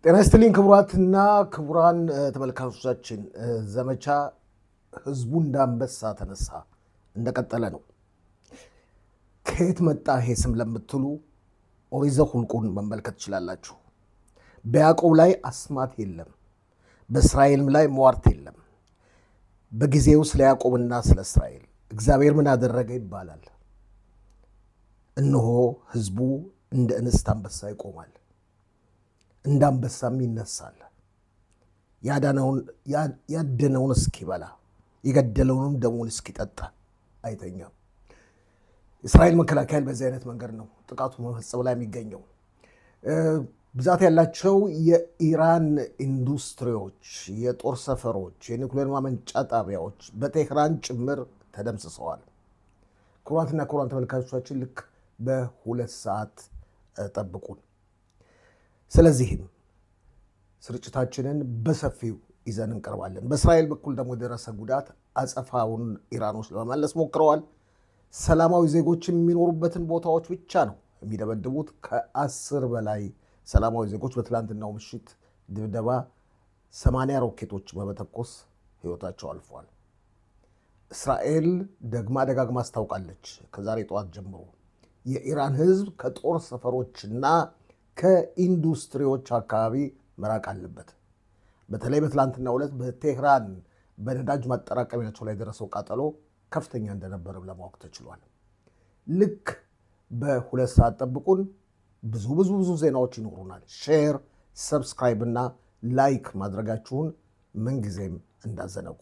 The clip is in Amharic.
ጤና ይስጥልኝ ክቡራትና ክቡራን ተመልካቾቻችን ዘመቻ ህዝቡ እንዳንበሳ ተነሳ እንደቀጠለ ነው። ከየት መጣ ይሄ ስም ለምትሉ ኦሪት ዘኍልቍ መመልከት ትችላላችሁ። በያዕቆብ ላይ አስማት የለም፣ በእስራኤልም ላይ ሟርት የለም። በጊዜው ስለ ያዕቆብና ስለ እስራኤል እግዚአብሔር ምን አደረገ ይባላል። እነሆ ህዝቡ እንደ እንስት አንበሳ ይቆማል፣ እንደ አንበሳም ይነሳል። ያደነውን እስኪበላ የገደለውንም ደሙን እስኪጠጣ አይተኛም። እስራኤል መከላከያ በዚህ አይነት መንገድ ነው ጥቃቱ መፈጸም ላይ የሚገኘው። ብዛት ያላቸው የኢራን ኢንዱስትሪዎች፣ የጦር ሰፈሮች፣ የኒውክሌር ማመንጫ ጣቢያዎች በቴህራን ጭምር ተደምስሰዋል። ክቡራትና ክቡራን ተመልካቾቻችን ልክ በ2 ሰዓት ጠብቁን። ስለዚህም ስርጭታችንን በሰፊው ይዘን እንቀርባለን። በእስራኤል በኩል ደግሞ የደረሰ ጉዳት አጸፋውን ኢራኖች ለመመለስ ሞክረዋል። ሰላማዊ ዜጎች የሚኖሩበትን ቦታዎች ብቻ ነው የሚደበድቡት። ከ10 በላይ ሰላማዊ ዜጎች በትላንትናው ምሽት ድብደባ 80 ሮኬቶች በመተኮስ ህይወታቸው አልፏል። እስራኤል ደጋግማ አስታውቃለች። ከዛሬ ጠዋት ጀምሮ የኢራን ህዝብ ከጦር ሰፈሮችና ከኢንዱስትሪዎች አካባቢ መራቅ አለበት። በተለይ በትላንትናው ዕለት በቴህራን በነዳጅ ማጠራቀሚያቸው ላይ የደረሰው ቃጠሎ ከፍተኛ እንደነበረም ለማወቅ ተችሏል። ልክ በ2 ሰዓት ጠብቁን። ብዙ ዜናዎች ይኖሩናል። ሼር፣ ሰብስክራይብ እና ላይክ ማድረጋችሁን ምንጊዜም እንዳዘነጉ